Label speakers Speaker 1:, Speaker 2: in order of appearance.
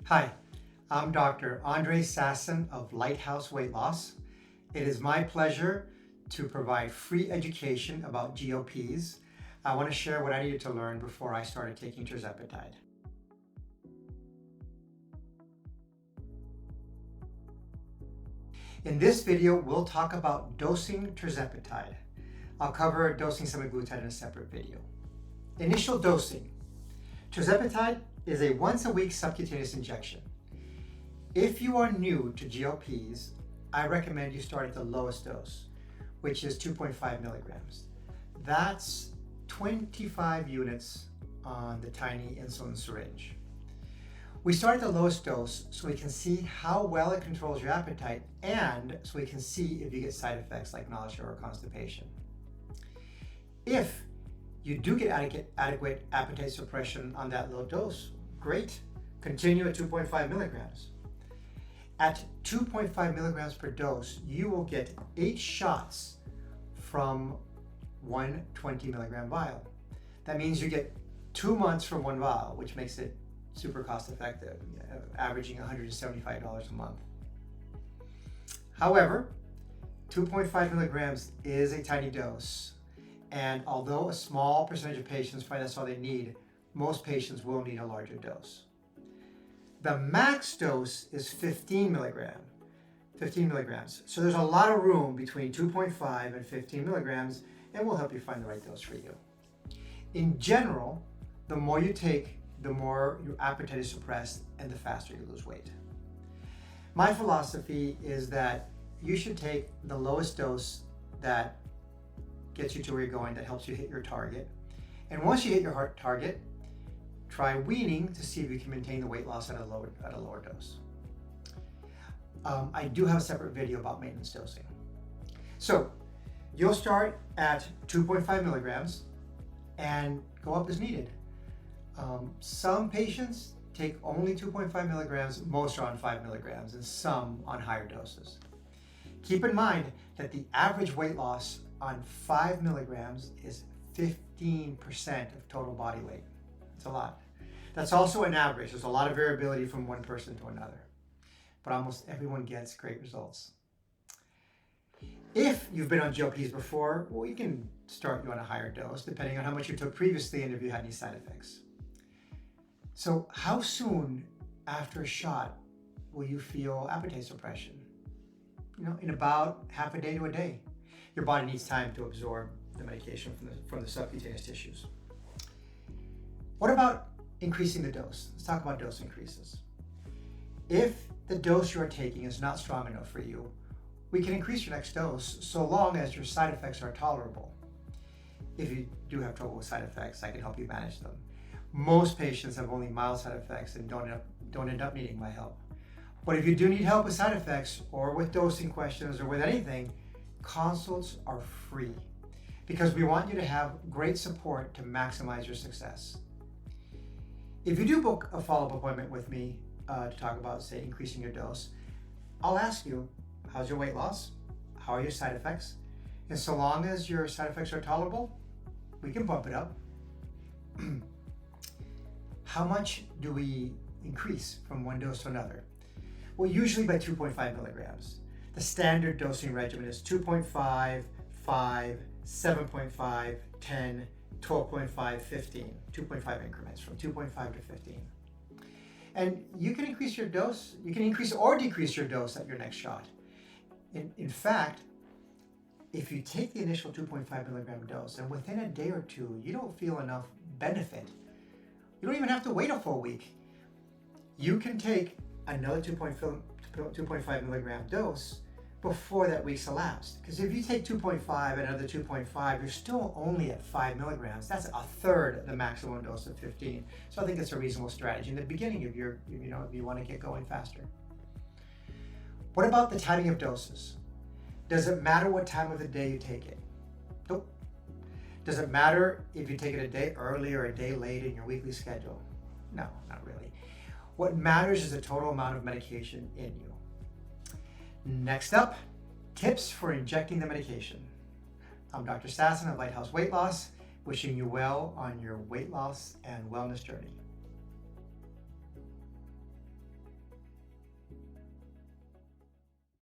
Speaker 1: Hi, I'm Dr. Andre Sasson of Lighthouse Weight Loss. It is my pleasure to provide free education about GLPs. I want to share what I needed to learn before I started taking Tirzepatide. In this video, we'll talk about dosing Tirzepatide. I'll cover dosing semaglutide in a separate video. Initial dosing. Tirzepatide is a once-a-week subcutaneous injection. If you are new to GLPs, I recommend you start at the lowest dose, which is 2.5 milligrams. That's 25 units on the tiny insulin syringe. We start at the lowest dose so we can see how well it controls your appetite and so we can see if you get side effects like nausea or constipation. If you do get adequate appetite suppression on that low dose, great. Continue at 2.5 milligrams. At 2.5 milligrams per dose, you will get 8 shots from one 20 milligram vial. That means you get 2 months from one vial, which makes it super cost effective, averaging $175 a month. However, 2.5 milligrams is a tiny dose. And although a small percentage of patients find that's all they need, most patients will need a larger dose. The max dose is 15 milligrams. So there's a lot of room between 2.5 and 15 milligrams, and we'll help you find the right dose for you. In general, the more you take, the more your appetite is suppressed and the faster you lose weight. My philosophy is that you should take the lowest dose that gets you to where you're going, that helps you hit your target. And once you hit your target, try weaning to see if you can maintain the weight loss at a lower dose. I do have a separate video about maintenance dosing. So you'll start at 2.5 milligrams and go up as needed. Some patients take only 2.5 milligrams, most are on 5 milligrams, and some on higher doses. Keep in mind that the average weight loss on 5 milligrams is 15% of total body weight. It's a lot. That's also an average. There's a lot of variability from one person to another, but almost everyone gets great results. If you've been on GLPs before, well, you can start you on a higher dose depending on how much you took previously and if you had any side effects. So how soon after a shot will you feel appetite suppression? In about half a day to a day. Your body needs time to absorb the medication from the subcutaneous tissues. What about increasing the dose? Let's talk about dose increases. If the dose you are taking is not strong enough for you, we can increase your next dose so long as your side effects are tolerable. If you do have trouble with side effects, I can help you manage them. Most patients have only mild side effects and don't end up needing my help. But if you do need help with side effects or with dosing questions or with anything, consults are free because we want you to have great support to maximize your success. If you do book a follow-up appointment with me to talk about, say, increasing your dose, I'll ask you, how's your weight loss? How are your side effects? And so long as your side effects are tolerable, we can bump it up. How much do we increase from one dose to another? Well, usually by 2.5 milligrams. The standard dosing regimen is 2.5, 5, 7.5, 10, 12.5, 15, 2.5 increments from 2.5 to 15. And you can increase your dose, you can increase or decrease your dose at your next shot. In fact, if you take the initial 2.5 milligram dose and within a day or two, you don't feel enough benefit, you don't even have to wait a full week. You can take another 2.5 milligram dose before that week's elapsed. Because if you take 2.5 and another 2.5, you're still only at 5 milligrams. That's a third of the maximum dose of 15. So I think that's a reasonable strategy in the beginning if you want to get going faster. What about the timing of doses? Does it matter what time of the day you take it? Nope. Does it matter if you take it a day early or a day late in your weekly schedule? No, not really. What matters is the total amount of medication in you. Next up, tips for injecting the medication. I'm Dr. Sasson of Lighthouse Weight Loss, wishing you well on your weight loss and wellness journey.